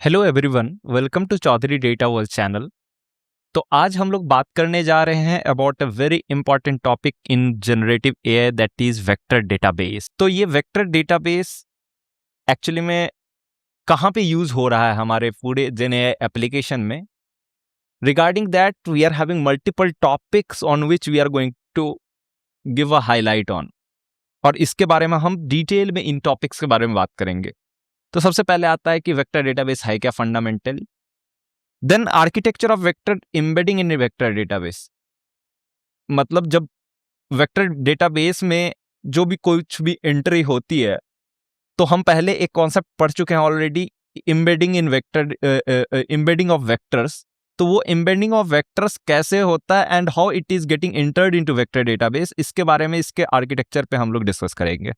Hello everyone, welcome to Chaudhary data world channel. तो आज हम लोग बात करने जा रहे हैं about a very important topic in generative AI, that is vector database. तो ये वेक्टर डेटाबेस एक्चुअली में कहाँ पे यूज हो रहा है हमारे पूरे जेन एआई एप्लीकेशन में। Regarding that we are having multiple topics on which we are going to give a highlight on, और इसके बारे में हम डिटेल में इन टॉपिक्स के बारे में बात करेंगे। तो सबसे पहले आता है कि वेक्टर डेटाबेस है क्या fundamentally, then architecture of vector embedding in a vector database. मतलब जब वेक्टर डेटाबेस में जो भी कुछ भी एंट्री होती है, तो हम पहले एक कॉन्सेप्ट पढ़ चुके हैं already, embedding in vector, embedding of vectors. तो वो एम्बेडिंग ऑफ वेक्टर्स कैसे होता है and how it is getting entered into vector database, इसके बारे में, इसके आर्किटेक्चर पे हम लोग डिस्कस करेंगे।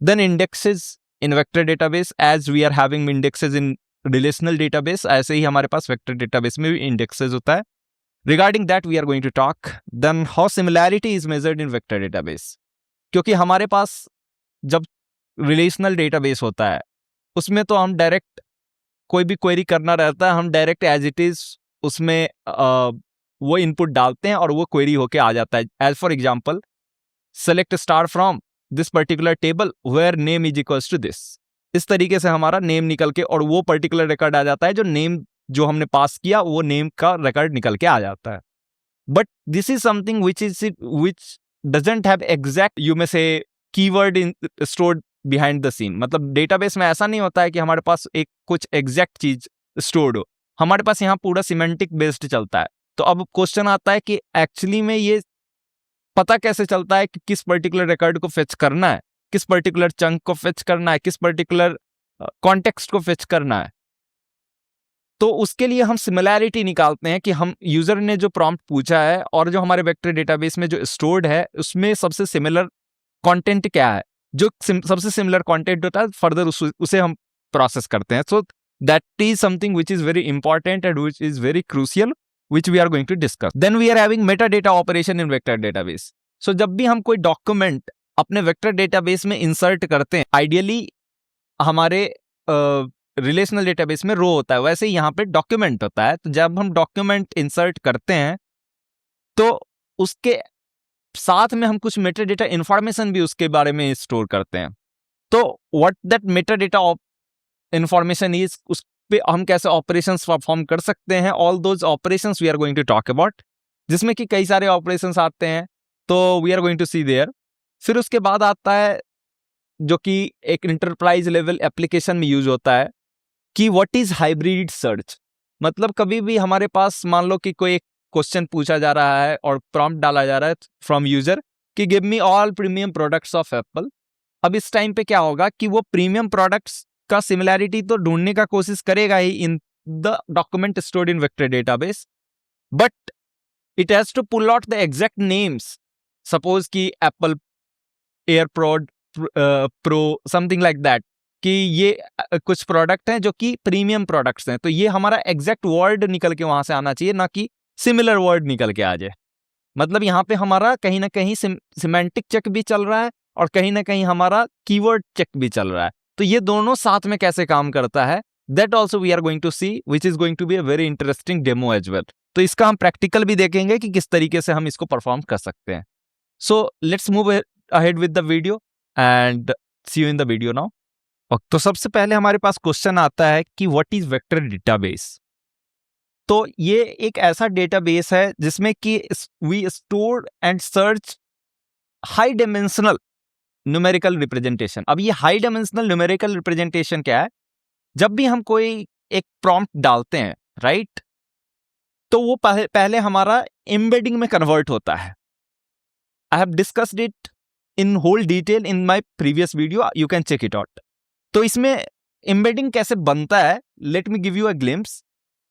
Then indexes in vector database, as we are having indexes in relational database, ऐसे ही हमारे पास वेक्टर डेटाबेस में भी इंडेक्सेस होता है। Regarding that we are going to talk. Then how similarity is measured in vector database, क्योंकि हमारे पास जब रिलेशनल डेटाबेस होता है उसमें तो हम डायरेक्ट कोई भी क्वेरी करना रहता है, हम डायरेक्ट एज इट इज उसमें वो इनपुट डालते हैं और वो क्वेरी होके आ जाता है। As for example, select star from this particular table where name is equals to this. इस तरीके से हमारा नेम निकल के और वो पर्टिकुलर रिकॉर्ड आ जाता है, जो नेम जो हमने पास किया वो नेम का रिकॉर्ड निकल के आ जाता है। But this is something which doesn't have exact, you may say, keyword in stored behind the scene. मतलब डेटाबेस में ऐसा नहीं होता है कि हमारे पास एक कुछ एग्जैक्ट चीज स्टोर्ड हो, हमारे पास यहाँ पूरा सिमेंटिक बेस्ड चलता है। तो अब क्वेश्चन आता है कि एक्चुअली में ये पता कैसे चलता है कि किस पर्टिकुलर रिकॉर्ड को फेच करना है, किस पर्टिकुलर चंक को फेच करना है, किस पर्टिकुलर कॉन्टेक्स्ट को फेच करना है। तो उसके लिए हम सिमिलैरिटी निकालते हैं कि हम यूजर ने जो प्रॉम्प्ट पूछा है और जो हमारे वेक्टर डेटाबेस में जो स्टोर्ड है उसमें सबसे सिमिलर कंटेंट क्या है। जो सबसे सिमिलर कंटेंट होता है फर्दर उसे हम प्रोसेस करते हैं। So that is something which is very important and which is very crucial, which we are going to discuss. Then we are having metadata operation in vector database. So जब भी हम कोई document अपने vector database में insert करते हैं, ideally हमारे relational database में रो होता है, वैसे ही यहाँ पे डॉक्यूमेंट होता है। तो जब हम डॉक्यूमेंट इंसर्ट करते हैं तो उसके साथ में हम कुछ मेटाडेटा इंफॉर्मेशन भी उसके बारे में स्टोर करते हैं। तो what that metadata information is, उस पे हम कैसे ऑपरेशंस परफॉर्म कर सकते हैं, all those operations we are going to talk about, जिसमें कि कई सारे ऑपरेशंस आते हैं, तो we are going to see there. फिर उसके बाद आता है जो कि एक इंटरप्राइज लेवल एप्लीकेशन में यूज होता है कि व्हाट इज हाइब्रिड सर्च। मतलब कभी भी हमारे पास मान लो कि कोई एक क्वेश्चन पूछा जा रहा है और प्रॉम्प्ट डाला जा रहा है फ्रॉम यूजर कि give me all premium products of Apple. अब इस टाइम पे क्या होगा कि वो प्रीमियम प्रोडक्ट्स का सिमिलैरिटी तो ढूंढने का कोशिश करेगा ही in the document stored in vector database, but it has to pull out the exact names. Suppose कि Apple AirPod pro, something like that, कि ये कुछ प्रोडक्ट हैं जो कि प्रीमियम प्रोडक्ट्स हैं, तो ये हमारा एग्जैक्ट वर्ड निकल के वहां से आना चाहिए, ना कि सिमिलर वर्ड निकल के आ जाए। मतलब यहाँ पे हमारा कहीं ना कहीं सिमेंटिक चेक भी चल रहा है और कहीं ना कहीं हमारा कीवर्ड चेक भी चल रहा है। तो ये दोनों साथ में कैसे काम करता है, that also we are going to see, which is going to be a very interesting demo as well. तो इसका हम प्रैक्टिकल भी देखेंगे कि किस तरीके से हम इसको परफॉर्म कर सकते हैं। So let's move ahead with the video and see you in the video now. तो सबसे पहले हमारे पास क्वेश्चन आता है कि व्हाट इज वेक्टर डेटाबेस। तो ये एक ऐसा डेटाबेस है जिसमें कि we store and search high dimensional numerical representation. अब ये हाई डायमेंशनल न्यूमेरिकल रिप्रेजेंटेशन क्या है, जब भी हम कोई एक प्रॉम्प्ट डालते हैं, राइट, तो वो पहले हमारा एम्बेडिंग में कन्वर्ट होता है। I have discussed it in whole detail in my previous video, you can check it out. तो इसमें एम्बेडिंग कैसे बनता है, let me give you a glimpse.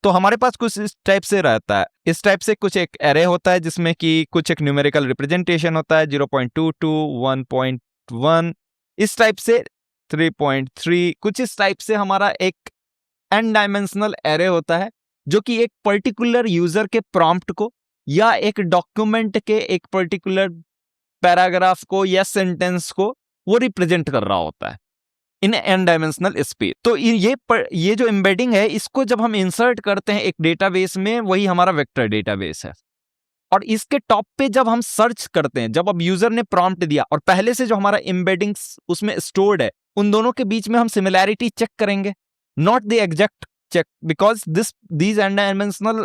तो हमारे पास कुछ इस टाइप से रहता है, इस टाइप से कुछ एक एरे होता है जिसमें कि कुछ एक न्यूमेरिकल रिप्रेजेंटेशन होता है, 0.22, 1.1, इस टाइप से 3.3, कुछ इस टाइप से हमारा एक n डायमेंशनल एरे होता है जो कि एक पर्टिकुलर यूजर के प्रॉम्प्ट को या एक डॉक्यूमेंट के एक पर्टिकुलर पैराग्राफ को या सेंटेंस को वो रिप्रेजेंट कर रहा होता है। इन n डायमेंशनल स्पेस। तो ये जो एम्बेडिंग है, इसको जब हम इंसर्ट करते हैं एक डेटाबेस में, वही हमारा वेक्टर डेटाबेस है। और इसके टॉप पे जब हम सर्च करते हैं, जब अब यूजर ने प्रॉम्प्ट दिया और पहले से जो हमारा एम्बेडिंग्स उसमें स्टोर्ड है, उन दोनों के बीच में हम सिमिलैरिटी चेक करेंगे, not the exact check, because these n-dimensional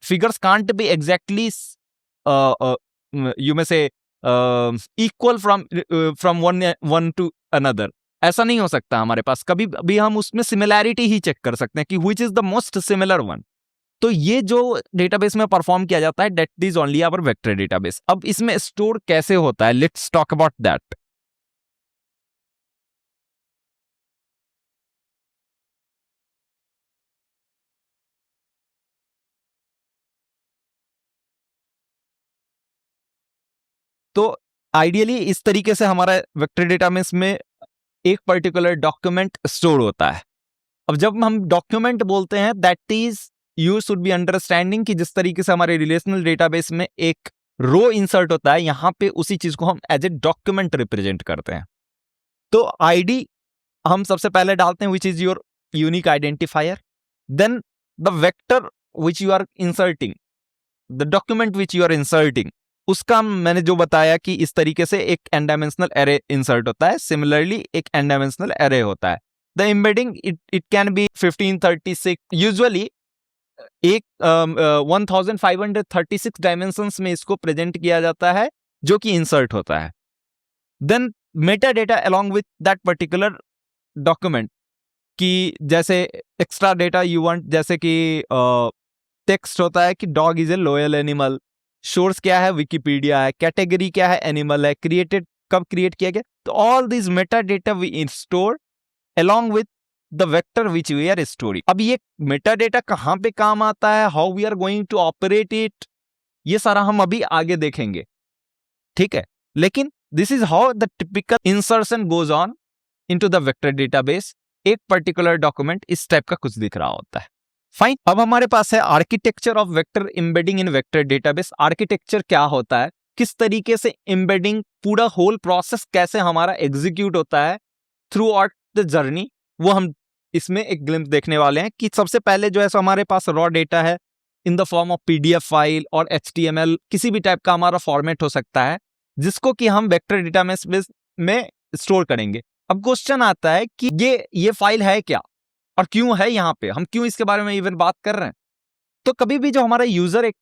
figures can't be exactly you may say equal from one to another. ऐसा नहीं हो सकता हमारे पास। कभी भी हम उसमें सिमिलैरिटी ही चेक कर सकते हैं कि which is the most similar one। तो ये जो डेटाबेस में परफॉर्म किया जाता है, that is only our vector database। अब इसमें स्टोर कैसे होता है, let's talk about that। तो आइडियली इस तरीके से हमारा वेक्टर डेटाबेस में एक पर्टिकुलर डॉक्यूमेंट स्टोर होता है। अब जब हम डॉक्यूमेंट बोलते हैं, that is you should be understanding कि जिस तरीके से हमारे रिलेशनल डेटाबेस में एक रो इंसर्ट होता है, यहां पे उसी चीज को हम एज ए डॉक्यूमेंट रिप्रेजेंट करते हैं। तो आईडी हम सबसे पहले डालते हैं, which is your unique identifier. Then the vector which you are inserting, the document which you are inserting, उसका मैंने जो बताया कि इस तरीके से एक n डायमेंशनल एरे इंसर्ट होता है। सिमिलरली एक n डायमेंशनल एरे होता है। The embedding it can be 1536, usually एक 1536 डायमेंशंस में इसको प्रेजेंट किया जाता है, जो कि इंसर्ट होता है। Then meta data along with that particular document, कि जैसे एक्स्ट्रा डेटा यू वांट, जैसे कि टेक्स्ट होता है कि dog is a loyal animal, source क्या है विकिपीडिया है, कैटेगरी क्या है एनिमल है, क्रिएटेड कब क्रिएट किया गया। तो all this meta data we store along with the vector which we are storing. अब ये मेटा डेटा कहां पे काम आता है, how we are going to operate it, ये सारा हम अभी आगे देखेंगे, ठीक है। लेकिन this is how the typical insertion goes on into the vector database. एक पर्टिकुलर डॉक्यूमेंट इस टाइप का कुछ दिख रहा होता है। फाइन, अब हमारे पास है architecture of vector embedding in vector database. Architecture क्या होता है, किस तरीके से एम्बेडिंग, पूरा होल प्रोसेस कैसे हमारा एग्जीक्यूट होता है थ्रू आउट द जर्नी, वो हम इसमें एक ग्लिम्स देखने वाले हैं। कि सबसे पहले जो है सो हमारे पास रॉ डेटा है in the form of PDF file और HTML, किसी भी टाइप का हमारा फॉर्मेट हो सकता है, जिसको कि हम वेक्टर डेटाबेस में स्टोर करेंगे। अब क्वेश्चन आता है कि ये फाइल है क्या और क्यों है, यहाँ पे हम क्यों इसके बारे में इवन बात कर रहे हैं। तो कभी भी जो हमारा यूजर, एक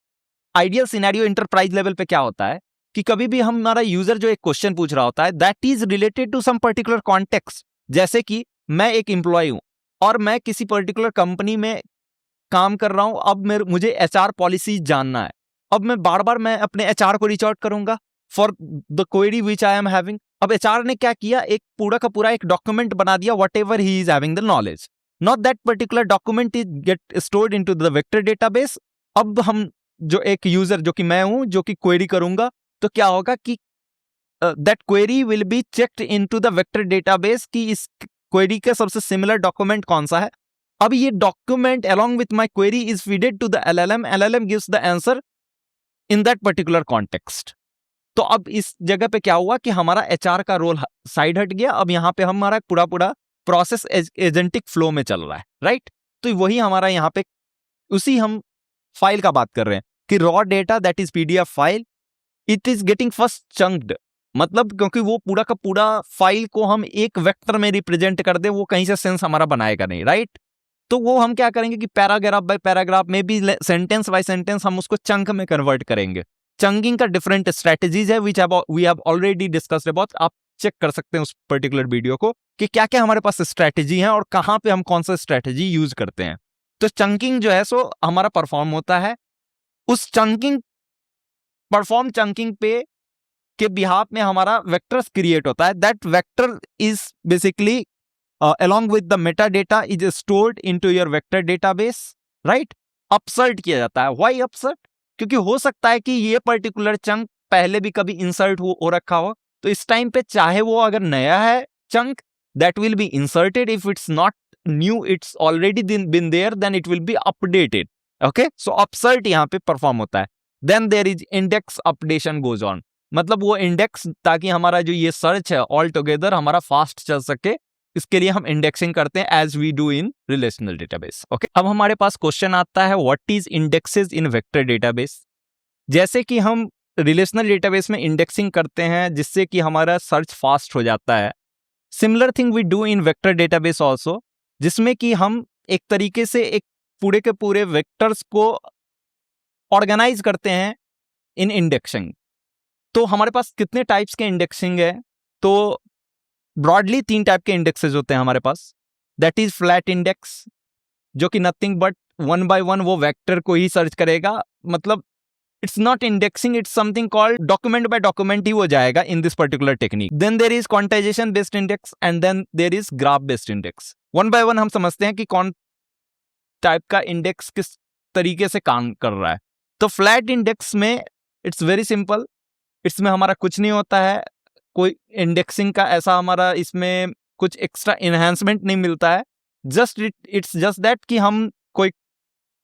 आइडियल सिनेरियो इंटरप्राइज लेवल पे क्या होता है कि कभी भी हमारा यूजर जो एक क्वेश्चन पूछ रहा होता है, that is related to some particular context. जैसे कि मैं एक एम्प्लॉय हूं और मैं किसी पर्टिकुलर कंपनी में काम कर रहा हूं, अब मुझे HR पॉलिसी जानना है। अब मैं बार बार मैं अपने HR को रीच आउट करूंगा for the query which I am having. अब HR ने क्या किया, एक पूरा का पूरा एक डॉक्यूमेंट बना दिया, what ever he is having the knowledge. Not that particular document is get stored into the vector database। अब हम जो एक यूजर, जो कि मैं हूं, जो कि क्वेरी करूंगा, तो क्या होगा कि that query will be checked into the vector database कि इस क्वेरी का सबसे सिमिलर डॉक्यूमेंट कौन सा है। अब ये document along with my query is feeded to the LLM, LLM gives the answer in that particular context। तो अब इस जगह पे क्या हुआ कि हमारा HR का रोल साइड हट गया। अब यहाँ पे हमारा पूरा प्रोसेस एजेंटिक फ्लो में चल रहा है, राइट। तो वही हमारा यहाँ पे उसी हम फाइल का बात कर रहे हैं कि raw data that is PDF file, it is getting first chunked. मतलब क्योंकि वो पूरा का पूरा फाइल को हम एक वेक्टर में रिप्रेजेंट कर दे, वो कहीं से सेंस हमारा बनाएगा नहीं, राइट। तो वो हम क्या करेंगे कि पैराग्राफ बाय पैराग्राफ में भी, सेंटेंस बाय सेंटेंस हम उसको चंक में कन्वर्ट करेंगे। चंकिंग का डिफरेंट स्ट्रेटजीज है which we have already discussed about. आप चेक कर सकते हैं उस पर्टिकुलर वीडियो को कि क्या क्या हमारे पास स्ट्रेटजी है और कहां पे हम कौन सा स्ट्रेटजी यूज करते हैं। तो चंकिंग जो है सो हमारा परफॉर्म होता है। उस चंकिंग पे के बिहाफ में हमारा वेक्टर्स क्रिएट होता है। That vector is basically along with the metadata is stored into your vector database, right। अपसर्ट किया जाता है। Why अपसर्ट? क्योंकि हो सकता है कि ये पर्टिकुलर चंक पहले भी कभी इंसर्ट हो रखा हो, तो इस टाइम पे चाहे वो अगर नया है chunk, that will be inserted. If it's not new, it's already been there, then it will be updated. Okay, so upsert यहाँ पे परफॉर्म होता है। Then there is index updation goes on। मतलब वो इंडेक्स, ताकि हमारा जो ये सर्च है ऑल टुगेदर हमारा फास्ट चल सके, इसके लिए हम इंडेक्सिंग करते हैं as we do in relational database. Okay, अब हमारे पास क्वेश्चन आता है what is indexes in vector database. जैसे कि हम रिलेशनल डेटाबेस में इंडेक्सिंग करते हैं जिससे कि हमारा सर्च फास्ट हो जाता है, similar thing we do in vector database also, जिसमें कि हम एक तरीके से एक पूरे के पूरे वेक्टर्स को ऑर्गेनाइज करते हैं इन इंडेक्सिंग। तो हमारे पास कितने टाइप्स के इंडेक्सिंग है, तो ब्रॉडली 3 टाइप के इंडेक्सेस होते हैं हमारे पास। दैट इज फ्लैट इंडेक्स, जो कि नथिंग बट 1 by 1 वो वेक्टर को ही सर्च करेगा, मतलब it's not indexing, it's something called document by document ही वो जाएगा in this particular technique. Then there is quantization based index and then there is graph based index. 1 by 1 हम समझते हैं कि कौन टाइप का इंडेक्स किस तरीके से काम कर रहा है। तो फ्लैट इंडेक्स में इट्स वेरी सिंपल, इसमें हमारा कुछ नहीं होता है, कोई इंडेक्सिंग का ऐसा हमारा इसमें कुछ एक्स्ट्रा इन्हांसमेंट नहीं मिलता है। जस्ट इट्स जस्ट दैट कि हम कोई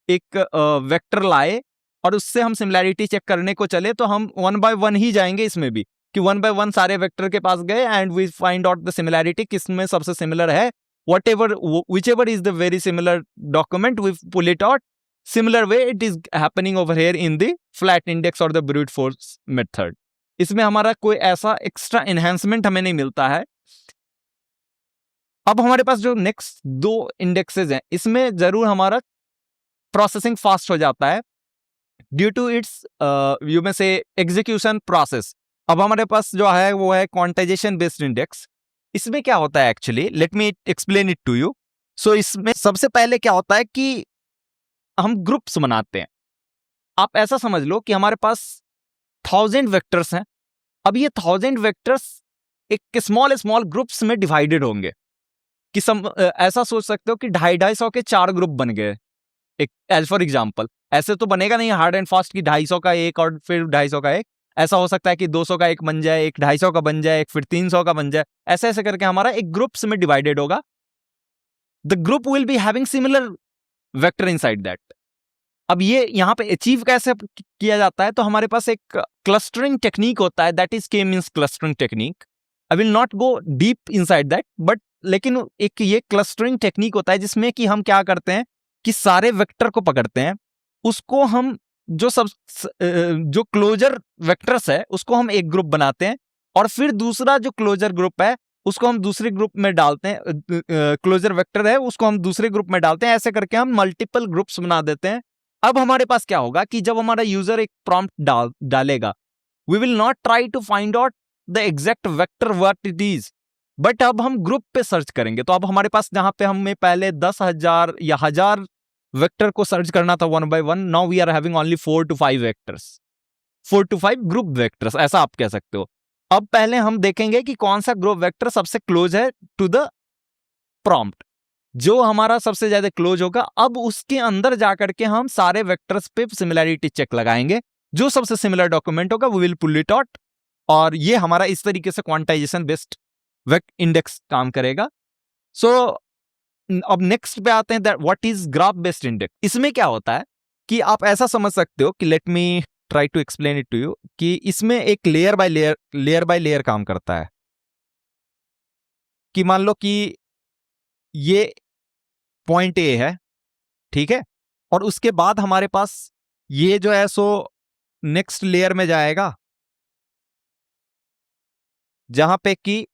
एक वेक्टर लाए और उससे हम सिमिलैरिटी चेक करने को चले, तो हम 1 by 1 ही जाएंगे इसमें भी, कि 1 by 1 सारे वेक्टर के पास गए and we find out the similarity, किसमें सबसे सिमिलर है, whichever is the very similar document, we pull it out. Similar way it is happening over here in the flat index or the brute force method. इसमें हमारा कोई ऐसा extra enhancement हमें नहीं मिलता है। अब हमारे पास जो नेक्स्ट 2 इंडेक्सेस हैं, इसमें जरूर हमारा प्रोसेसिंग फास्ट हो जाता है ड्यू टू इट्स यू में से एग्जीक्यूशन प्रोसेस। अब हमारे पास जो है वो है क्वांटाइजेशन बेस्ड इंडेक्स। इसमें क्या होता है actually, let me explain it to you. So इसमें सबसे पहले क्या होता है कि हम ग्रुप्स बनाते हैं। आप ऐसा समझ लो कि हमारे पास 1000 वेक्टर्स हैं। अब ये 1000 वेक्टर्स एक स्मॉल स्मॉल ग्रुप्स में डिवाइडेड होंगे, कि ऐसा सोच सकते हो कि 250 के 4 ग्रुप बन गए, एक एज फॉर एग्जाम्पल। ऐसे तो बनेगा नहीं हार्ड एंड फास्ट की 250 का एक और फिर 250 का एक। ऐसा हो सकता है कि 200 का एक बन जाए, एक 250 का बन जाए, एक फिर 300 का बन जाए। ऐसे ऐसे करके हमारा एक ग्रुप्स में डिवाइडेड होगा। The group will be having similar vector inside that. अब ये यहाँ पे अचीव कैसे किया जाता है, तो हमारे पास एक क्लस्टरिंग टेक्निक होता है, दैट इज के means clustering technique. I will not go deep inside that, but लेकिन एक ये क्लस्टरिंग टेक्निक होता है जिसमें कि हम क्या करते हैं कि सारे वेक्टर को पकड़ते हैं, उसको हम जो क्लोजर वेक्टर्स है उसको हम एक ग्रुप बनाते हैं, और फिर दूसरा जो क्लोजर ग्रुप है उसको हम दूसरे ग्रुप में डालते हैं, क्लोजर वेक्टर है उसको हम दूसरे ग्रुप में डालते हैं। ऐसे करके हम मल्टीपल ग्रुप्स बना देते हैं। अब हमारे पास क्या होगा कि जब हमारा यूजर एक प्रॉम्प्ट डालेगा, we will not try to find out the exact vector what it is, but अब हम ग्रुप पे सर्च करेंगे। तो अब हमारे पास जहां पे हमें पहले 10,000 या 1000 वेक्टर को सर्च करना था 1 by 1, now we are having only 4 to 5 vectors, 4 to 5 group vectors, ऐसा आप कह सकते हो। अब पहले हम देखेंगे कि कौन सा ग्रुप वेक्टर सबसे क्लोज है टू द प्रॉम्प्ट। जो हमारा सबसे ज्यादा क्लोज होगा, अब उसके अंदर जाकर के हम सारे वेक्टर्स पे सिमिलैरिटी चेक लगाएंगे। जो सबसे सिमिलर डॉक्यूमेंट होगा we will pull it out, और ये हमारा इस तरीके से क्वांटाइजेशन बेस्ड इंडेक्स काम करेगा। सो अब नेक्स्ट पे आते हैं that what is graph based index. इसमें क्या होता है कि आप ऐसा समझ सकते हो कि let me try to explain it to you, कि इसमें एक लेयर बाय लेयर काम करता है। कि मान लो कि ये पॉइंट ए है, ठीक है, और उसके बाद हमारे पास ये जो है सो नेक्स्ट लेयर में जाएगा, जहां पे कि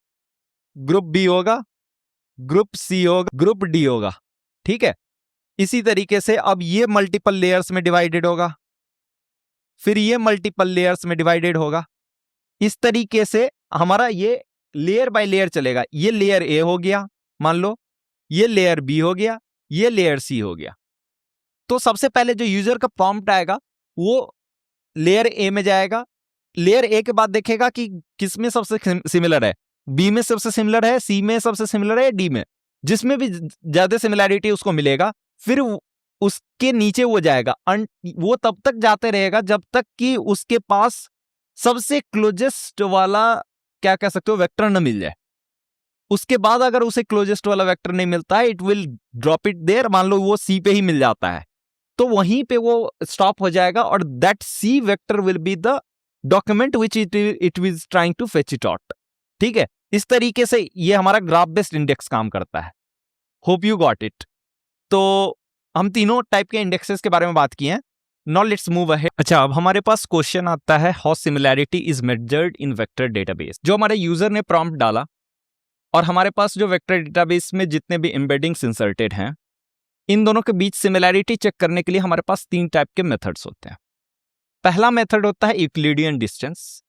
ग्रुप बी होगा, ग्रुप सी होगा, ग्रुप डी होगा, ठीक है। इसी तरीके से अब ये मल्टीपल लेयर्स में डिवाइडेड होगा, फिर ये मल्टीपल लेयर्स में डिवाइडेड होगा। इस तरीके से हमारा ये लेयर बाय लेयर चलेगा। ये लेयर ए हो गया, मान लो ये लेयर बी हो गया, ये लेयर सी हो गया। तो सबसे पहले जो यूजर का प्रॉम्प्ट आएगा वो लेयर ए में जाएगा, लेयर ए के बाद देखेगा कि किसमें सबसे सिमिलर है, बी में सबसे सिमिलर है, सी में सबसे सिमिलर है, डी में, जिसमें भी ज्यादा सिमिलैरिटी उसको मिलेगा। फिर उसके नीचे वो जाएगा, वो तब तक जाते रहेगा जब तक कि उसके पास सबसे क्लोजेस्ट वाला क्या कह सकते हो वेक्टर न मिल जाए। उसके बाद अगर उसे क्लोजेस्ट वाला वेक्टर नहीं मिलता है, it will drop it there. मान लो वो सी पे ही मिल जाता है, तो वहीं पे वो स्टॉप हो जाएगा, और that C vector will be the document which it was trying to fetch it out, ठीक है। इस तरीके से ये हमारा ग्राफ बेस्ड इंडेक्स काम करता है। Hope you got it. तो हम तीनों टाइप के इंडेक्सेस के बारे में बात किए हैं। Now let's move ahead. अच्छा, अब हमारे पास क्वेश्चन आता है, how similarity is measured in vector database. जो हमारे यूजर ने प्रॉम्प्ट डाला और हमारे पास जो वेक्टर डेटाबेस में जितने भी एम्बेडिंग्स इंसर्टेड हैं, इन दोनों के बीच सिमिलैरिटी चेक करने के लिए हमारे पास 3 टाइप के मेथड्स होते हैं। पहला मेथड होता है यूक्लिडियन डिस्टेंस,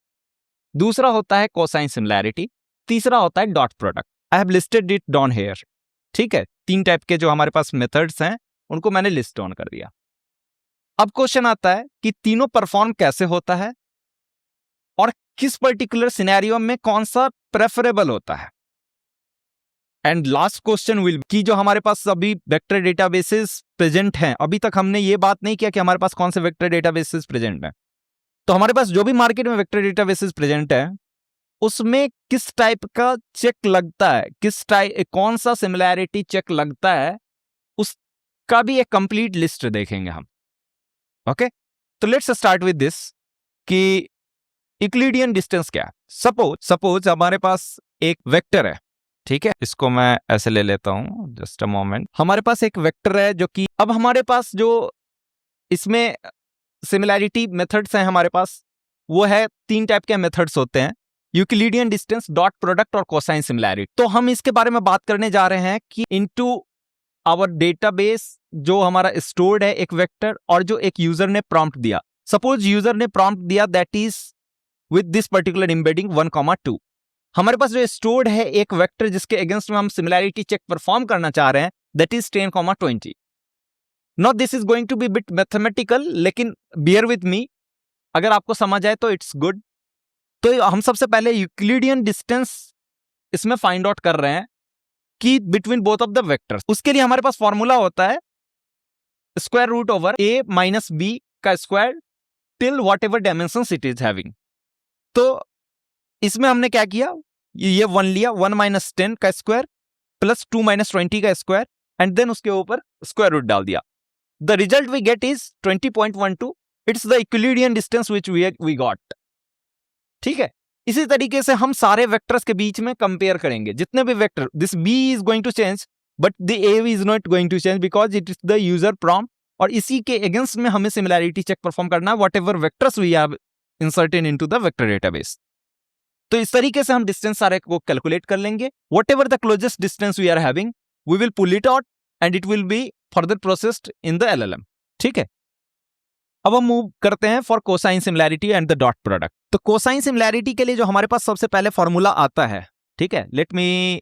दूसरा होता है कोसाइन सिमिलैरिटी, तीसरा होता है dot product. I have listed it down here. ठीक है, 3 टाइप के जो हमारे पास मेथड्स हैं उनको मैंने लिस्ट डाउन कर दिया। अब क्वेश्चन आता है कि तीनों परफॉर्म कैसे होता है और किस पर्टिकुलर सिनेरियो में कौन सा प्रेफरेबल होता है। एंड लास्ट क्वेश्चन विल कि जो हमारे पास अभी वेक्टर डेटाबेसेस प्रेजेंट हैं, अभी तक हमने ये बात नहीं किया कि हमारे पास कौन से वेक्टर डेटाबेसेस प्रेजेंट हैं। तो हमारे पास जो भी मार्केट में वेक्टर डेटाबेसेस प्रेजेंट है उसमें किस टाइप का चेक लगता है, किस टाइप कौन सा सिमिलैरिटी चेक लगता है, उसका भी एक कंप्लीट लिस्ट देखेंगे हम। ओके, तो लेट्स स्टार्ट विद दिस कि यूक्लिडियन डिस्टेंस क्या है। सपोज हमारे पास एक वेक्टर है। ठीक है, इसको मैं ऐसे ले लेता हूं, जस्ट अ मोमेंट। हमारे पास एक वेक्टर है जो कि अब हमारे पास जो इसमें सिमिलैरिटी मेथड्स हैं हमारे पास, वो है 3 टाइप के मेथड्स होते हैं, यूक्लिडियन डिस्टेंस, डॉट प्रोडक्ट और कोसाइन सिमिलैरिटी। तो हम इसके बारे में बात करने जा रहे हैं कि इनटू आवर डेटाबेस जो हमारा स्टोर्ड है एक वेक्टर और जो एक यूजर ने प्रॉम्प्ट दिया। सपोज यूजर ने प्रॉम्प्ट दिया that is with this particular embedding 1,2। हमारे पास जो स्टोर्ड है एक वेक्टर जिसके अगेंस्ट में हम सिमिलैरिटी चेक परफॉर्म करना चाह रहे हैं, that is 10,20। Not this is going to be bit mathematical, लेकिन बियर विथ मी, अगर आपको समझ आए तो इट्स गुड। तो हम सबसे पहले यूक्लिडियन डिस्टेंस इसमें फाइंड आउट कर रहे हैं कि between both of the vectors. उसके लिए हमारे पास फॉर्मूला होता है square root over a minus B का square till whatever dimensions it is having. तो इसमें हमने क्या किया, ये 1 लिया, 1 माइनस 10 का स्क्वायर प्लस 2 माइनस 20 का स्क्वायर, एंड देन उसके ऊपर स्क्वायर रूट डाल दिया। The result we get is 20.12। It's the Euclidean distance which we got. ठीक है, इसी तरीके से हम सारे वेक्टर्स के बीच में कंपेयर करेंगे, जितने भी vector, this b is going to change but the a is not going to change because it is the user prompt, और इसी के अगेंस्ट में हमें सिमिलैरिटी चेक परफॉर्म करना है whatever vectors we have inserted into the vector database. तो इस तरीके से हम डिस्टेंस सारे को कैलकुलेट कर लेंगे। Whatever the closest distance we are having we will pull it out and it will be further processed in the LLM। ठीक है, अब हम मूव करते हैं for cosine similarity and the dot product. तो cosine similarity के लिए जो हमारे पास सबसे पहले फॉर्मूला आता है, ठीक है, let me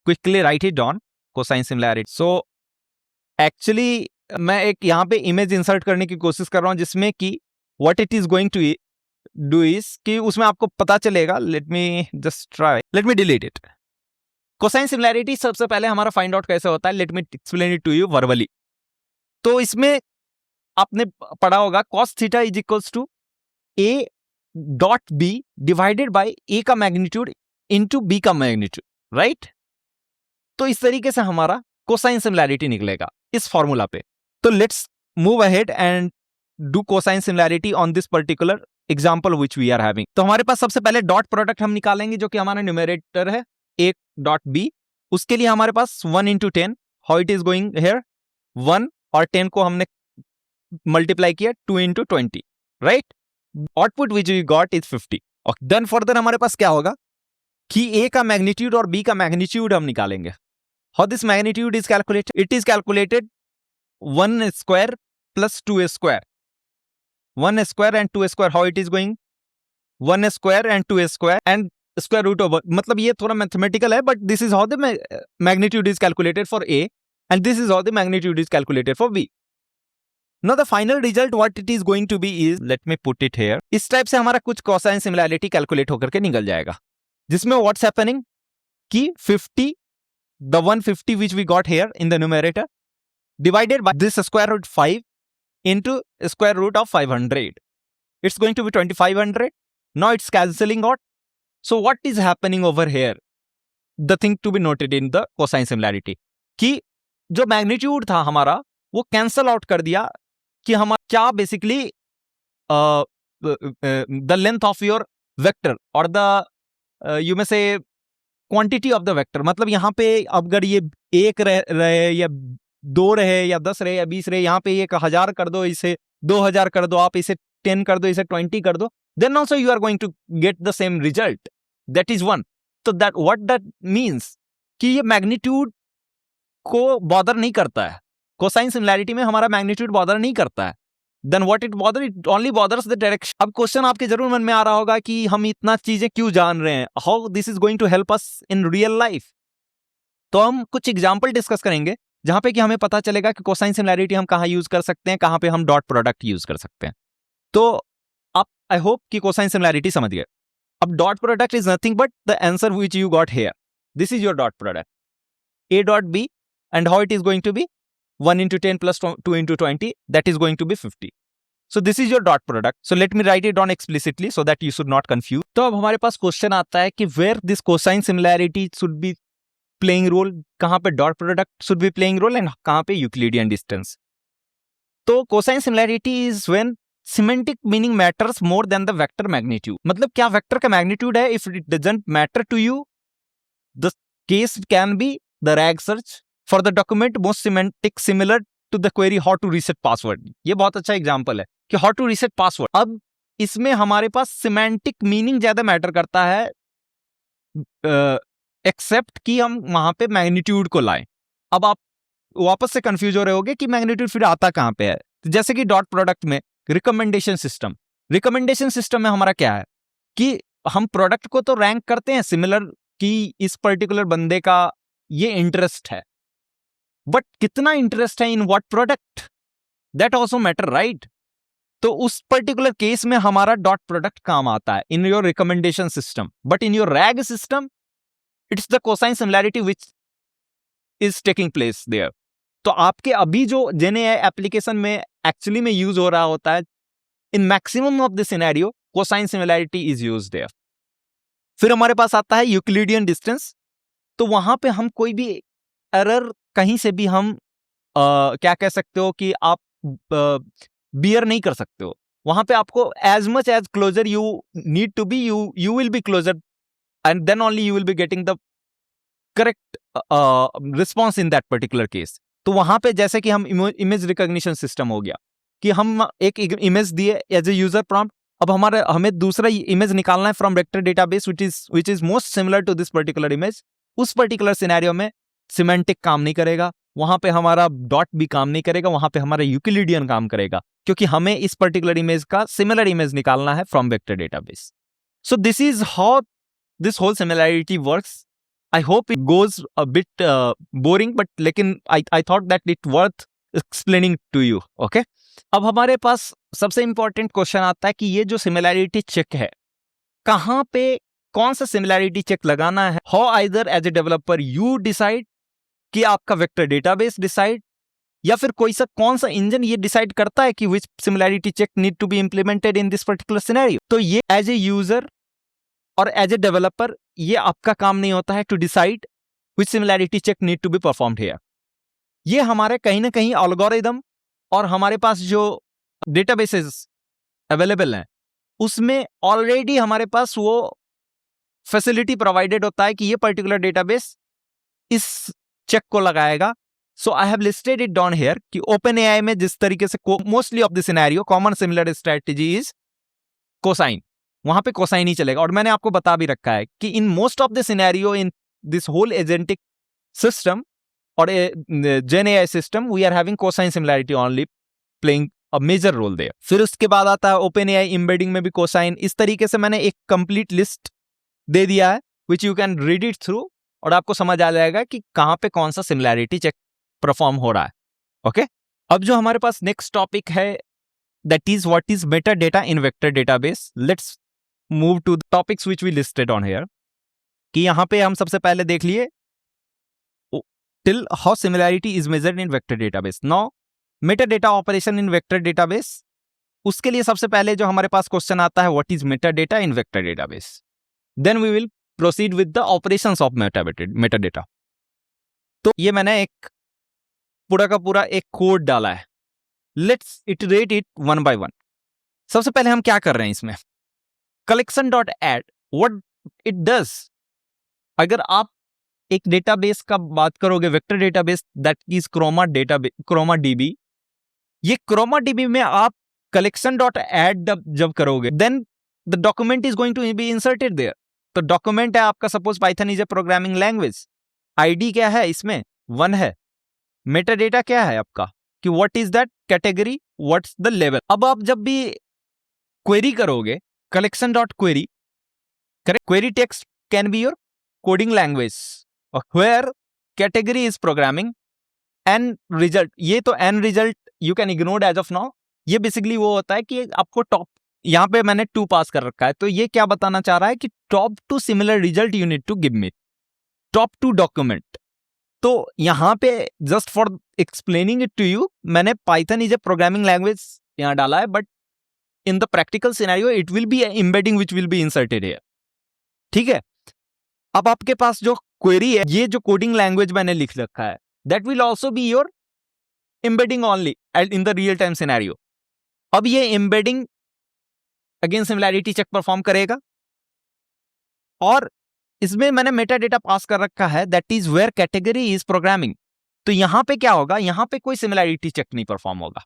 quickly right it down, cosine similarity. So actually मैं एक यहाँ पे इमेज इंसर्ट करने की कोशिश कर रहा हूं जिसमें कि what it is going to do is कि उसमें आपको पता चलेगा। Let me just try, let me delete it. Cosine similarity सबसे पहले हमारा फाइंड आउट कैसे होता है, let me explain it to you verbally. तो इसमें आपने पढ़ा होगा cos theta is equals to a dot b divided by a का मैग्नीट्यूड इनटू b का मैग्नीट्यूड, राइट। तो इस तरीके से हमारा कोसाइन सिमिलैरिटी निकलेगा इस फॉर्मूला पे। तो let's move ahead and do cosine similarity on this particular example which we are having. तो हमारे पास सबसे पहले डॉट प्रोडक्ट हम निकालेंगे जो कि हमारा न्यूमरेटर है a डॉट b। उसके लिए हमारे पास 1 into 10, how it is going here 1 और 10 को हमने मल्टीप्लाई किया 2 into 20, right. Output which we got is 50। और देन फर्दर हमारे पास क्या होगा कि a का मैग्नीट्यूड और b का मैग्नीट्यूड हम निकालेंगे। How this magnitude is calculated, it is calculated 1 square plus 2 square, 1 square and 2 square, how it is going 1 square and 2 square and square root over, मतलब ये थोड़ा मैथमेटिकल है but this is how the magnitude is calculated for a and this is how the magnitude is calculated for b। Now the final result what it is going to be is, let me put it here, इस type से हमारा कुछ cosine similarity calculate होकर के निकल जाएगा, जिसमें what's happening कि 50, the 150 which we got here in the numerator divided by this square root 5 into square root of 500, it's going to be 2500. Now it's cancelling out. So what is happening over here, the thing to be noted in the cosine similarity कि जो magnitude था हमारा वो cancel out कर दिया कि हमारा क्या basically the length of your vector और द यू मे से क्वांटिटी ऑफ द वेक्टर, मतलब यहाँ पे अगर ये 1 रहे या 2 रहे या 10 रहे या 20 रहे, यहाँ पे 1000 कर दो, इसे 2000 कर दो, आप इसे 10 कर दो, इसे 20 कर दो, then also you are going to get the same result. That is one. तो that what that means कि ये मैग्नीट्यूड को बॉदर नहीं करता है, कोसाइन सिमिलैरिटी में हमारा मैग्नीट्यूड बॉदर नहीं करता है, then what it bother, it only bothers the direction. अब क्वेश्चन आपके जरूर मन में आ रहा होगा कि हम इतना चीजें क्यों जान रहे हैं, how this is going to help us in real life. तो हम कुछ एग्जांपल डिस्कस करेंगे जहां पे कि हमें पता चलेगा कि कोसाइन सिमिलैरिटी हम कहां यूज कर सकते हैं, कहां पे हम डॉट प्रोडक्ट यूज कर सकते हैं। तो आप आई होप कि कोसाइन सिमिलैरिटी समझ गए। अब dot product is nothing but the answer which you got here, this is your dot product a dot b, and how it is going to be 1 into 10 plus 2 into 20, that is going to be 50. So this is your dot product. So let me write it down explicitly so that you should not confuse. तो अब हमारे पास question आता है कि where this cosine similarity should be playing role, कहाँ पे dot product should be playing role and कहाँ पे Euclidean distance. तो cosine similarity is when semantic meaning matters more than the vector magnitude. मतलब क्या वेक्टर का मैग्नीट्यूड है, if it doesn't matter to you, the case can be the RAG search for the document most semantic similar to the query how to reset password. ये बहुत अच्छा example है कि how to reset password. अब इसमें हमारे पास semantic meaning ज्यादा matter करता है एक्सेप्ट कि हम वहां पे मैग्नीट्यूड को लाएं। अब आप वापस से कंफ्यूज हो रहे होगे कि मैग्नीट्यूड फिर आता कहां पे है। तो जैसे कि डॉट प्रोडक्ट में रिकमेंडेशन सिस्टम में हमारा क्या है कि हम प्रोडक्ट को तो रैंक करते हैं सिमिलर कि इस पर्टिकुलर बंदे का ये इंटरेस्ट है, बट कितना इंटरेस्ट है in what product, that also matter right. तो उस पर्टिकुलर केस में हमारा डॉट प्रोडक्ट काम आता है in your recommendation system, but in your RAG system it's the cosine similarity which is taking place there. तो आपके अभी जो जेएनएआई एप्लीकेशन में एक्चुअली में यूज हो रहा होता है, in maximum of the scenario cosine similarity is used there. फिर हमारे पास आता है यूक्लिडियन डिस्टेंस। तो वहां पे हम कोई भी एरर कहीं से भी हम क्या कह सकते हो कि आप बियर नहीं कर सकते हो। वहां पे आपको as much as closer you need to be, you will be closer and then only you will be getting the correct response in that particular case. तो वहां पे जैसे कि हम इमेज रिकॉग्निशन सिस्टम हो गया कि हम एक इमेज दिए एज ए यूजर प्रॉम्प्ट, अब हमें दूसरा इमेज निकालना है from vector database which is most similar to this particular image. उस पर्टिकुलर सिनेरियो में सिमेंटिक काम नहीं करेगा, वहां पे हमारा डॉट भी काम नहीं करेगा, वहां पे हमारा यूक्लिडियन काम करेगा, क्योंकि हमें इस पर्टिकुलर इमेज का सिमिलर इमेज निकालना है from vector database. So this is how this whole similarity works. I hope it goes a bit boring, but लेकिन I thought that it worth explaining to you. Okay, अब हमारे पास सबसे important question आता है कि ये जो सिमिलैरिटी चेक है, कहां पे कौन सा सिमिलैरिटी चेक लगाना है। How either as a developer you decide कि आपका वेक्टर डेटाबेस डिसाइड, या फिर कोई सा कौन सा इंजन ये डिसाइड करता है कि which similarity check need to be implemented in this particular scenario. तो ये एज ए यूजर और एज ए डेवलपर ये आपका काम नहीं होता है to decide which similarity check need to be performed here. ये हमारे कहीं ना कहीं एल्गोरिथम और हमारे पास जो डेटाबेसेस अवेलेबल हैं उसमें ऑलरेडी हमारे पास वो फैसिलिटी प्रोवाइडेड होता है कि ये पर्टिकुलर डेटाबेस इस चेक को लगाएगा। So I have listed it down here कि ओपनएआई में जिस तरीके से mostly of the scenario common similar strategy is cosine, वहां पे कोसाइन ही चलेगा। और मैंने आपको बता भी रखा है कि in most of the scenario in this whole agentic system और GenAI system we are having cosine similarity only playing a major role there. फिर उसके बाद आता है ओपनएआई एम्बेडिंग में भी कोसाइन। इस तरीके से मैंने एक कंप्लीट लिस्ट दे दिया है which you can read it through और आपको समझ आ जाएगा कि कहां पे कौन सा सिमिलैरिटी चेक परफॉर्म हो रहा है। ओके, अब जो हमारे पास नेक्स्ट टॉपिक है that is what is metadata in vector database. Let's move to the topics which we listed on here. कि यहां पे हम सबसे पहले देख लिए till how similarity is measured in vector database. Now metadata operation in vector database, उसके लिए सबसे पहले जो हमारे पास क्वेश्चन आता है what is metadata in vector database, then we will proceed with the operations of metadata. तो ये मैंने एक पूरा का पूरा एक कोड डाला है, let's iterate it one by one. सबसे पहले हम क्या कर रहे हैं इसमें, collection dot add, what it does, अगर आप एक डेटाबेस का बात करोगे, vector database that is Chroma DB, ये क्रोमा डीबी में आप कलेक्शन डॉट एड जब करोगे then the document is going to be inserted there. तो डॉक्यूमेंट है आपका, suppose Python is a programming language, ID क्या है इसमें 1 है, मेटा डेटा क्या है आपका कि what is that category, what's the level. अब आप जब भी क्वेरी करोगे collection dot query, correct, query text can be your coding language where category is programming and result, ये तो n result you can ignore as of now. ये basically वो होता है कि आपको टॉप, यहां पे मैंने 2 पास कर रखा है, तो ये क्या बताना चाह रहा है कि top 2 similar result you need to give me, top 2 document. तो यहां पे just for explaining it to you मैंने Python is a programming language यहां डाला है, but in the practical scenario it will be embedding which will be inserted here. ठीक है, अब आपके पास जो क्वेरी है, ये जो कोडिंग लैंग्वेज मैंने लिख रखा है, that will also be your embedding only in the real time scenario. अब ये embedding again similarity check perform करेगा, और इसमें मैंने मेटा डेटा पास कर रखा है that is where category is programming. तो यहां पे क्या होगा, यहां पे कोई सिमिलैरिटी चेक नहीं परफॉर्म होगा,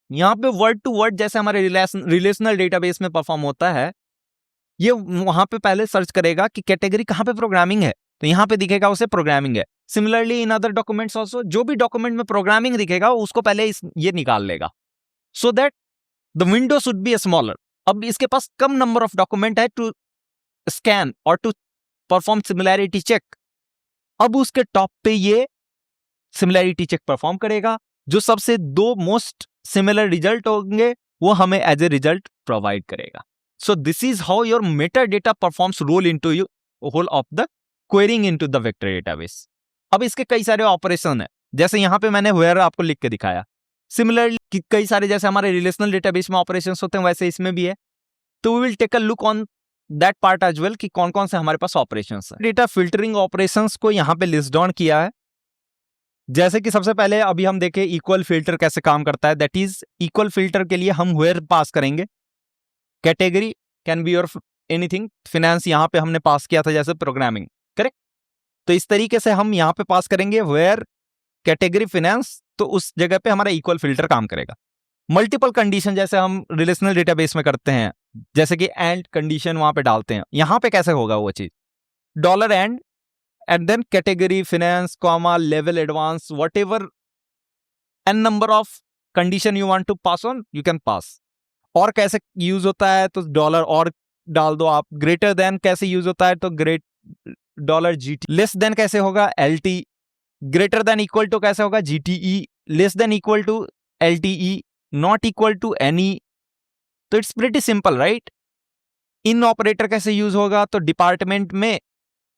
यहां पे वर्ड टू वर्ड जैसे हमारे रिलेशनल डेटाबेस में परफॉर्म होता है, ये वहां पे पहले सर्च करेगा कि कैटेगरी कहां पे प्रोग्रामिंग है, तो यहां पे दिखेगा उसे प्रोग्रामिंग है। Similarly in other documents also, जो भी डॉक्यूमेंट में प्रोग्रामिंग दिखेगा उसको पहले ये निकाल लेगा, so that the window should be smaller. अब इसके पास कम नंबर ऑफ डॉक्यूमेंट है टू स्कैन और टू परफॉर्म सिमिलैरिटी चेक। अब उसके टॉप पे ये सिमिलैरिटी चेक परफॉर्म करेगा, जो सबसे 2 मोस्ट सिमिलर रिजल्ट होंगे वो हमें एज ए रिजल्ट प्रोवाइड करेगा। So this is how your metadata performs role into you whole of the querying into the vector database. अब इसके कई सारे ऑपरेशन है, जैसे यहां पे मैंने वेयर आपको लिख के दिखाया। सिमिलरली कई सारे जैसे हमारे रिलेशनल डेटाबेस में ऑपरेशंस होते हैं, वैसे इसमें भी है। तो we will take a look on that part as well कि कौन कौन से हमारे पास ऑपरेशंस हैं। डेटा फिल्टरिंग ऑपरेशंस को यहां पे लिस्ट डाउन किया है, जैसे कि सबसे पहले अभी हम देखें इक्वल फिल्टर कैसे काम करता है। दैट इज इक्वल फिल्टर के लिए हम वेयर पास करेंगे, category can be your anything, finance यहां पे हमने पास किया था जैसे प्रोग्रामिंग, करेक्ट। तो इस तरीके से हम यहां पे पास करेंगे वेयर कैटेगरी फिनेंस, तो उस जगह पे हमारा इक्वल फिल्टर काम करेगा। मल्टीपल कंडीशन जैसे हम रिलेशनल डेटाबेस में करते हैं, जैसे कि एंड कंडीशन वहां पे डालते हैं, यहां पे कैसे होगा वो चीज, dollar and then category finance comma level advance whatever n number of condition you want to pass on you can pass. और कैसे यूज होता है, तो डॉलर और डाल दो आप। ग्रेटर देन कैसे यूज होता है, तो great dollar GT. Less than कैसे होगा, LT. Greater than equal to कैसे होगा, GTE. Less than equal to LTE, not equal to NE. तो it's pretty simple, right. In operator कैसे यूज होगा, तो डिपार्टमेंट में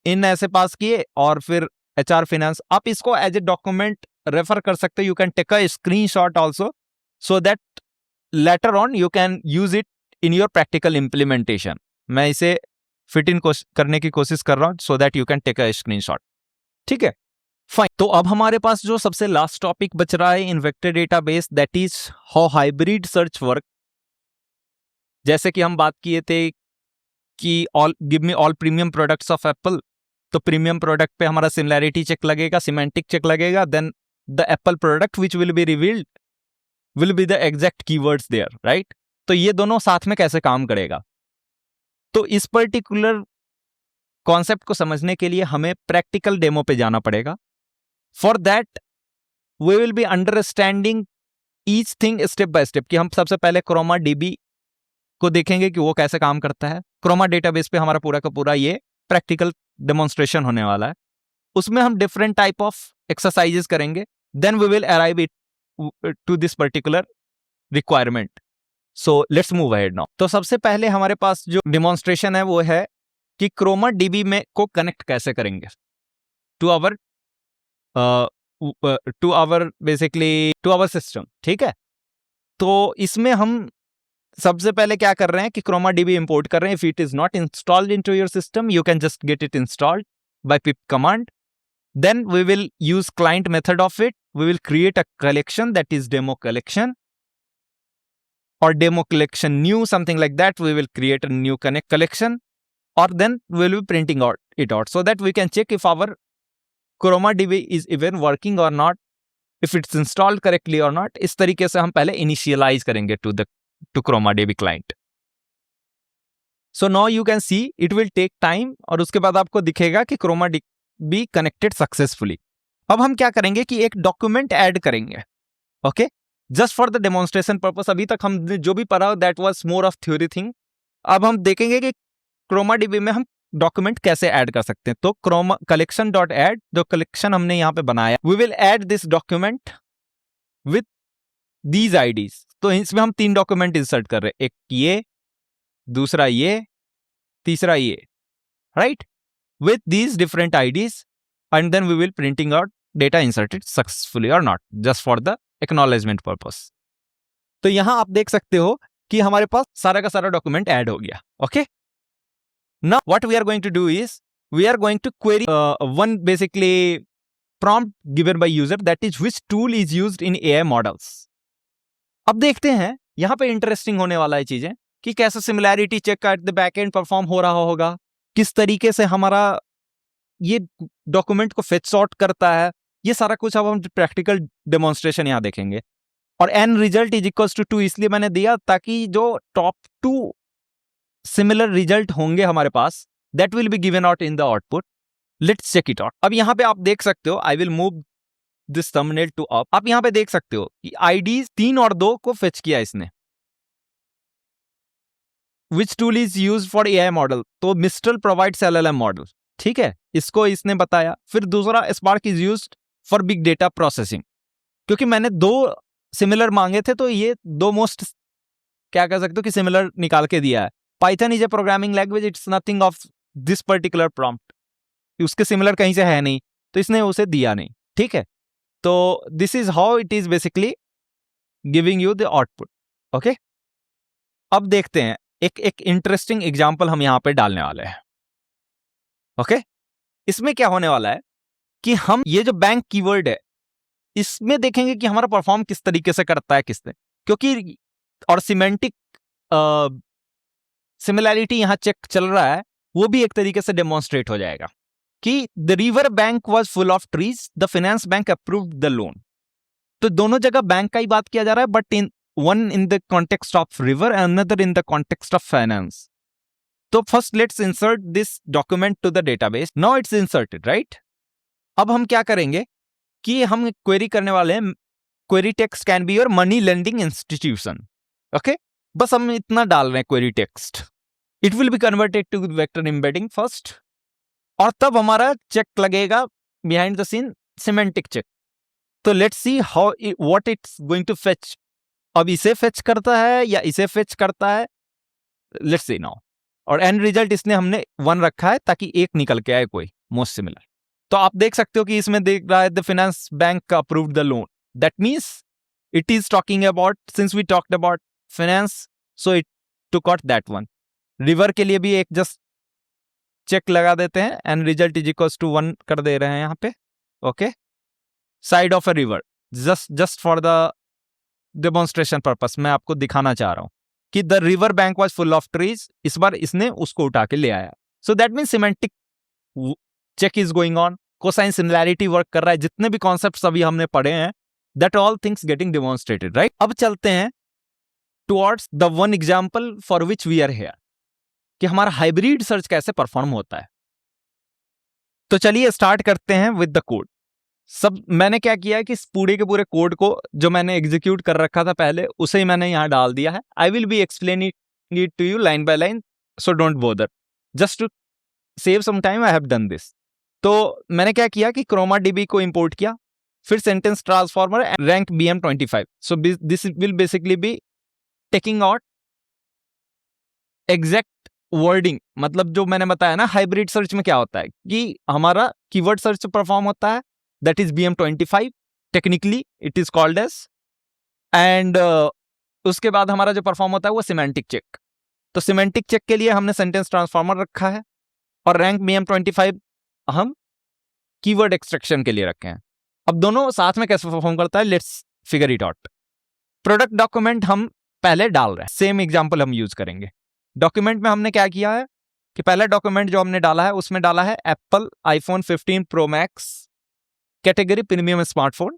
इन ऐसे पास किए और फिर एचआर फिनेंस। आप इसको एज ए डॉक्यूमेंट रेफर कर सकते हो, you can take a screenshot also so that later on you can use it in your practical implementation. मैं इसे फिट इन करने की कोशिश कर रहा हूं so that you can take a screenshot, ठीक है, फाइन। तो अब हमारे पास जो सबसे लास्ट टॉपिक बच रहा है in vector database, that is how hybrid search work. जैसे कि हम बात किए थे कि all give me all premium products of Apple, तो प्रीमियम प्रोडक्ट पे हमारा सिमिलैरिटी चेक लगेगा, सिमेंटिक चेक लगेगा, then the Apple product which will be revealed will be the exact keywords there, right. तो ये दोनों साथ में कैसे काम करेगा, तो इस पर्टिकुलर कॉन्सेप्ट को समझने के लिए हमें प्रैक्टिकल डेमो पे जाना पड़ेगा। For that we will be understanding each thing step by step, कि हम सबसे पहले क्रोमा डीबी को देखेंगे कि वो कैसे काम करता है। क्रोमा डेटाबेस पे हमारा पूरा का पूरा ये प्रैक्टिकल डेमोन्स्ट्रेशन होने वाला है, उसमें हम डिफरेंट टाइप ऑफ एक्सरसाइजेस करेंगे, then we will arrive it to this particular requirement. So let's move ahead now. तो सबसे पहले हमारे पास जो डेमोन्स्ट्रेशन है वो है कि क्रोमा डीबी में को कनेक्ट कैसे करेंगे टू आवर सिस्टम, ठीक है। तो इसमें हम सबसे पहले क्या कर रहे हैं कि क्रोमा डीबी इंपोर्ट कर रहे हैं। If it is not installed into your system you can just get it installed by pip command. Then we will use client method of it, we will create a collection that is demo collection or demo collection new, something like that. We will create a new connect collection. or then we'll be printing it out so that we can check if our ChromaDB is even working or not, if it's installed correctly or not. इस तरीके से हम पहले initialize करेंगे to ChromaDB client. So now you can see it will take time और उसके बाद आपको दिखेगा कि ChromaDB connected successfully. अब हम क्या करेंगे कि एक डॉक्यूमेंट ऐड करेंगे, okay, just for the demonstration purpose. अभी तक हमने जो भी पढ़ा that was more of theory thing. अब हम देखेंगे कि ChromaDB में हम डॉक्यूमेंट कैसे ऐड कर सकते हैं. तो collection डॉट ऐड, जो कलेक्शन हमने यहाँ पे बनाया, we will add this document with these IDs. तो इसमें हम 3 डॉक्यूमेंट इंसर्ट कर रहे हैं, एक ये, दूसरा ये, तीसरा ये, right, with these different IDs, and then we will printing out data inserted successfully और not, just for the acknowledgement purpose. तो यहां आप देख सकते हो कि हमारे पास सारा का सारा डॉक्यूमेंट ऐड हो गया. Okay, now what we are going to do is we are going to query one basically prompt given by user, that is which tool is used in AI models. अब देखते हैं यहां पे interesting होने वाला है चीजें कि कैसे सिमिलैरिटी चेक का at the back and perform हो रहा होगा, किस तरीके से हमारा ये डॉक्यूमेंट को फेच सॉर्ट करता है, ये सारा कुछ अब हम प्रैक्टिकल डेमोन्स्ट्रेशन यहां देखेंगे. और n result is equals to 2 इसलिए मैंने दिया ताकि जो टॉप 2 सिमिलर रिजल्ट होंगे हमारे पास, that will be given out in the output. Let's check it out. अब यहां पे आप देख सकते हो, I will move this thumbnail to up. आप यहां पे देख सकते हो कि आईडी 3 और 2 को फेच किया इसने. Which tool is used for AI model, तो मिस्ट्रल प्रोवाइड्स एलएलएम मॉडल, ठीक है, इसको इसने बताया. फिर दूसरा spark is used for big data processing, क्योंकि मैंने 2 सिमिलर मांगे थे तो ये 2 मोस्ट क्या कह सकते हो कि सिमिलर निकाल के दिया है. Python is a programming language, it's nothing of this particular prompt, उसके सिमिलर कहीं से है नहीं, तो इसने उसे दिया नहीं, ठीक है. तो this is how it is basically giving you the output. Okay, अब देखते हैं एक इंटरेस्टिंग एग्जांपल हम यहां पे डालने वाले हैं. ओके, इसमें क्या होने वाला है कि हम ये जो बैंक कीवर्ड है इसमें देखेंगे कि हमारा परफॉर्म किस तरीके से करता है किसने, क्योंकि और सिमेंटिक सिमिलैरिटी यहां चेक चल रहा है, वो भी एक तरीके से डेमोन्स्ट्रेट हो जाएगा कि the river bank was full of trees, the finance bank approved the loan. तो दोनों जगह बैंक का ही बात किया जा रहा है, but in one in the context of river and another in the context of finance. तो first let's insert this document to the database. Now it's inserted, right. अब हम क्या करेंगे कि हम क्वेरी करने वाले हैं, query text can be your money lending institution. Okay, बस हम इतना डाल रहे हैं query text. It will be converted to vector embedding first, और तब हमारा चेक लगेगा behind the scene semantic check. तो let's see how what it's going to fetch. अब इसे फेच करता है या इसे फेच करता है, लेट्स सी नाउ. और एंड रिजल्ट इसने हमने 1 रखा है ताकि एक निकल के आए कोई मोस्ट सिमिलर. तो आप देख सकते हो कि इसमें देख रहा है the finance bank approved the loan. That means it is talking about, since we talked about finance, so it took out that one. River के लिए भी एक जस्ट चेक लगा देते हैं, and result is equals to 1 कर दे रहे हैं यहाँ पे. Okay, side of a river, just for the demonstration purpose मैं आपको दिखाना चाह रहा हूं कि the river bank was full of trees. इस बार इसने उसको उठा के ले आया. So that means semantic check is going on, cosine similarity work कर रहा है. जितने भी कॉन्सेप्ट्स अभी हमने पढ़े हैं, that all things getting demonstrated, right. अब चलते हैं towards the one example for which we are here, कि हमारा हाइब्रिड सर्च कैसे परफॉर्म होता है. तो चलिए स्टार्ट करते हैं विद द कोड. सब मैंने क्या किया है कि इस पूरे के पूरे कोड को जो मैंने एग्जीक्यूट कर रखा था पहले, उसे ही मैंने यहां डाल दिया है. I will be explaining it to you line by line, so don't bother, just to save some time I have done this. तो मैंने क्या किया कि ChromaDB को इंपोर्ट किया, फिर sentence transformer rank BM25. So this will basically be taking out exact wording. मतलब जो मैंने बताया ना, हाइब्रिड सर्च में क्या होता है कि हमारा कीवर्ड सर्च परफॉर्म होता है, that is BM25, technically it is called as. And उसके बाद हमारा जो परफॉर्म होता है वो सिमेंटिक चेक. तो सिमेंटिक चेक के लिए हमने सेंटेंस ट्रांसफॉर्मर रखा है, और रैंक BM25 हम कीवर्ड एक्सट्रैक्शन के लिए रखे हैं. अब दोनों साथ में कैसे परफॉर्म करता है, let's figure it out. Product document हम पहले डाल रहे हैं, सेम एग्जांपल हम यूज करेंगे. डॉक्यूमेंट में हमने क्या किया है कि पहला डॉक्यूमेंट जो हमने डाला है उसमें डाला है Apple iPhone 15 pro Max category premium smartphone,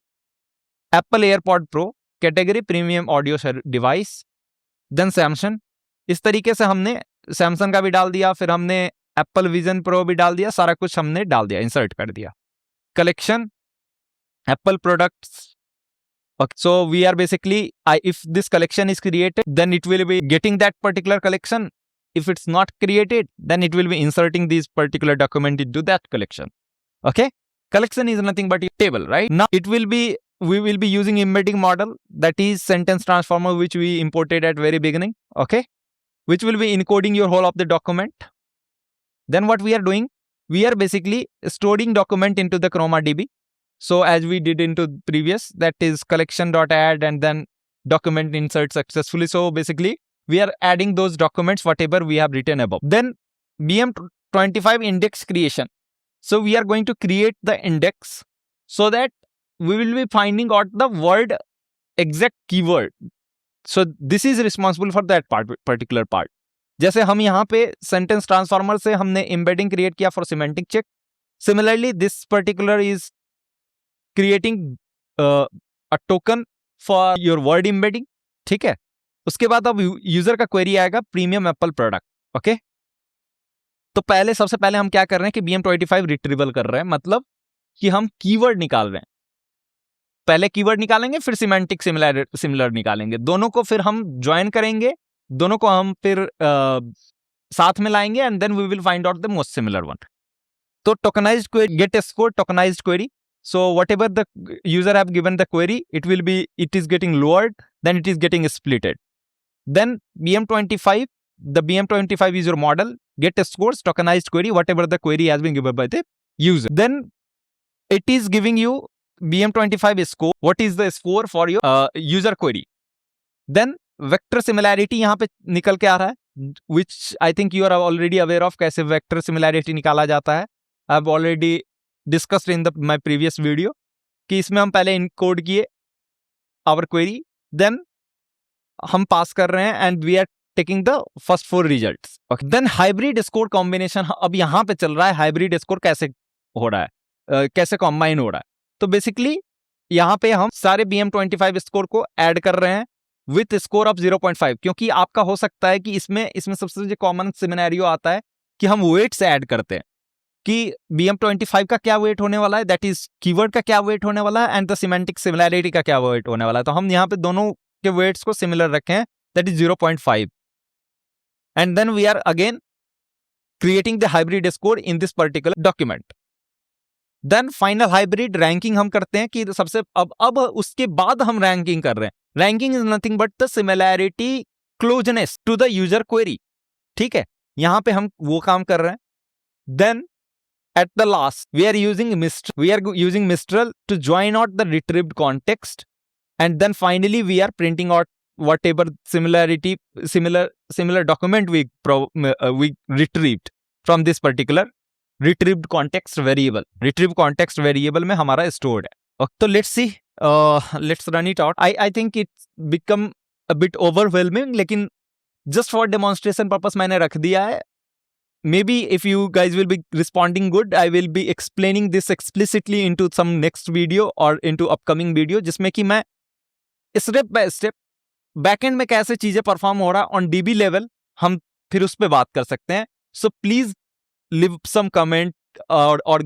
Apple AirPod Pro category premium audio device, then Samsung. इस तरीके से हमने सैमसंग का भी डाल दिया, फिर हमने एप्पल विजन प्रो भी डाल दिया, सारा कुछ हमने डाल दिया, इंसर्ट कर दिया। Collection Apple products. So we are basically, if this collection is created, then it will be getting that particular collection. If it's not created, then it will be inserting this particular document into that collection. Okay? Collection is nothing but a table, right? Now we will be using embedding model, that is sentence transformer, which we imported at very beginning. Okay? Which will be encoding your whole of the document. Then what we are doing, we are basically storing document into the ChromaDB. So as we did into previous, that is collection.add and then document insert successfully. So basically we are adding those documents whatever we have written above. Then BM25 index creation. So we are going to create the index so that we will be finding out the word exact keyword. So this is responsible for that particular part. जैसे हम यहाँ पे sentence transformer से हमने embedding create किया for semantic check. Similarly, this particular is creating a token for your word embedding. ठीक है, उसके बाद अब यूजर का क्वेरी आएगा प्रीमियम एप्पल प्रोडक्ट. ओके, तो सबसे पहले हम क्या कर रहे हैं कि BM25 रिट्रीवल कर रहे हैं, मतलब कि हम कीवर्ड निकाल रहे हैं. पहले कीवर्ड निकालेंगे, फिर सिमेंटिक सिमिलर निकालेंगे, दोनों को फिर हम ज्वाइन करेंगे, दोनों को हम फिर साथ में लाएंगे and then we will find out the most similar one. तो tokenized query, get score tokenized query. So whatever the user have given the query, it is getting lowered, then it is getting splitted. Then BM25, the BM25 is your model, get scores, tokenized query, whatever the query has been given by the user. Then it is giving you BM25 score, what is the score for your user query. Then vector similarity यहाँ पे निकल के आ रहा है, which I think you are already aware of कैसे vector similarity निकाला जाता है. I have already discussed in my previous video कि इसमें हम पहले इनकोड किए our query, then हम पास कर रहे हैं and we are taking the first 4 results. Okay. Then hybrid score combination, अब यहाँ पे चल रहा है hybrid score कैसे हो रहा है, कैसे combine हो रहा है. तो basically यहाँ पे हम सारे BM25 स्कोर को ऐड कर रहे हैं with score of 0.5, क्योंकि आपका हो सकता है कि इसमें सबसे जो कॉमन सिनेरियो आता है कि हम वेट्स ऐड करते हैं कि BM25 का क्या वेट होने वाला है, दैट इज कीवर्ड का क्या वेट होने वाला है एंड द सिमेंटिक सिमिलैरिटी का क्या वेट होने वाला है. तो हम यहाँ पे दोनों के वेट्स को सिमिलर रखे हैं, that is 0.5. And then we are again creating the hybrid score in this particular document. Then final hybrid ranking हम करते हैं कि सबसे अब उसके बाद हम रैंकिंग कर रहे हैं. Ranking is nothing but the similarity closeness to the user query. ठीक है, यहाँ पे हम वो काम कर रहे हैं. Then at the last, we are using Mistral to join out the retrieved context, and then finally we are printing out whatever similar document we retrieved from this particular retrieved context variable. Retrieved context variable में हमारा stored है. तो let's see, let's run it out. I think it's become a bit overwhelming, लेकिन just for demonstration purpose मैंने रख दिया है. Maybe if you guys will be responding good, I will be explaining this explicitly into some next video or into upcoming video, जिसमें कि मैं step by step backend में कैसे चीजें परफॉर्म हो रहा है ऑन DB लेवल, हम फिर उस पर बात कर सकते हैं. So please leave some comment और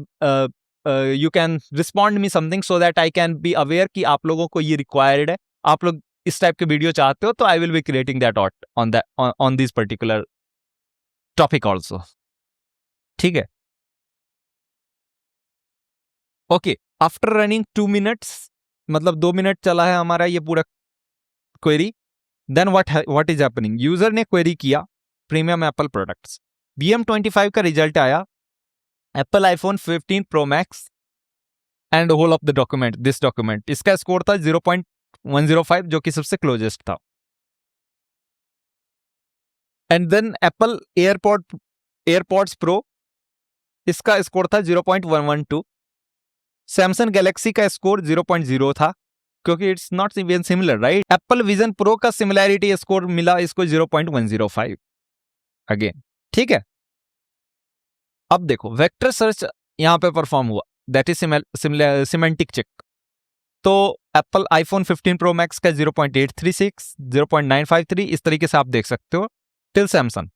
you can respond me something so that I can be aware कि आप लोगों को ये रिक्वायर्ड है, आप लोग इस टाइप के वीडियो चाहते हो, तो आई will be creating that on this particular topic also. ठीक है, ओके. आफ्टर रनिंग 2 minutes, मतलब 2 मिनट चला है हमारा ये पूरा query. Then what is happening, user ने क्वेरी किया प्रीमियम एप्पल प्रोडक्ट्स, BM25 का रिजल्ट आया Apple iPhone 15 pro max and whole of the document, this document. इसका स्कोर था 0.105 जो कि सबसे क्लोजेस्ट था. And then Apple AirPods Pro, इसका स्कोर था 0.112. सैमसंग गैलेक्सी का स्कोर 0.0 था, क्योंकि it's not even similar, right. Apple Vision Pro का सिमिलैरिटी स्कोर मिला इसको 0.105 अगेन. ठीक है, अब देखो वेक्टर सर्च यहाँ पे परफॉर्म हुआ, दैट इज सिमेंटिक चेक। तो एप्पल आईफोन 15 प्रो मैक्स का 0.836, 0.953 इस तरीके से आप देख सकते हो टिल सैमसंग।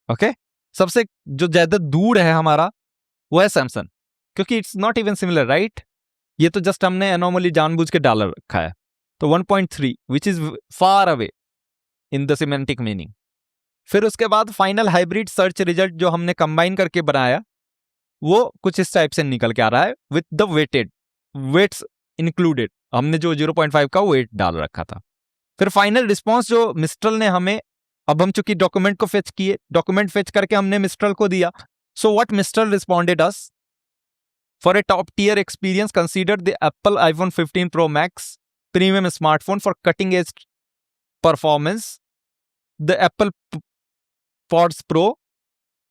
ओके, सबसे जो ज्यादा दूर है हमारा वो है सैमसंग, क्योंकि it's not even similar right. ये तो जस्ट हमने एनोमली जानबूझ के डाल रखा है। तो 1.3 which is far away in the semantic meaning. फिर उसके बाद फाइनल हाइब्रिड सर्च रिजल्ट जो हमने कंबाइन करके बनाया वो कुछ इस टाइप से निकल के आ रहा है विद द वेट्स इंक्लूडेड। हमने जो 0.5 का वेट डाल रखा था। फिर फाइनल रिस्पॉन्स जो मिस्ट्रल ने हमें, अब हम चूंकि डॉक्यूमेंट को फेच किए, डॉक्यूमेंट फेच करके हमने मिस्ट्रल को दिया। So what Mistral responded us, for a top tier experience consider the Apple iPhone 15 pro max premium smartphone for cutting edge performance, the Apple pods pro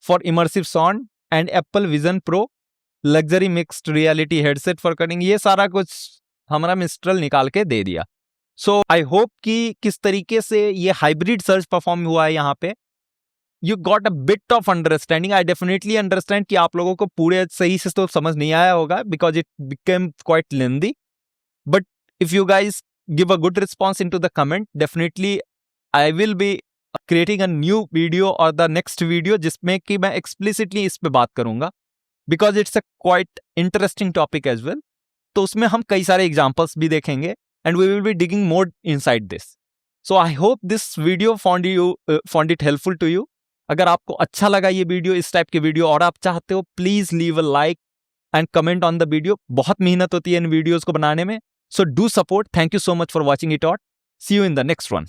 for immersive sound and Apple Vision Pro luxury mixed reality headset for cutting. ये सारा कुछ हमारा mistral निकाल के दे दिया। सो I hope कि किस तरीके से ये हाइब्रिड सर्च परफॉर्म हुआ है यहाँ पे, you got a bit of understanding. I definitely understand कि आप लोगों को पूरे सही से तो समझ नहीं आया होगा because it became quite lengthy, but if you guys give a good response in to the comment, definitely I will be creating a new video और द नेक्स्ट वीडियो जिसमें कि मैं एक्सप्लिसिटली इस पे बात करूंगा because it's a quite interesting topic as well. तो उसमें हम कई सारे एग्जाम्पल्स भी देखेंगे and we will be digging more inside this. So I hope this video found it helpful to you. अगर आपको अच्छा लगा ये वीडियो, इस टाइप की वीडियो और आप चाहते हो, please leave a like and comment on the video. बहुत मेहनत होती है इन वीडियोस को बनाने में, so do support. Thank you so much for watching it out. See you in the next one.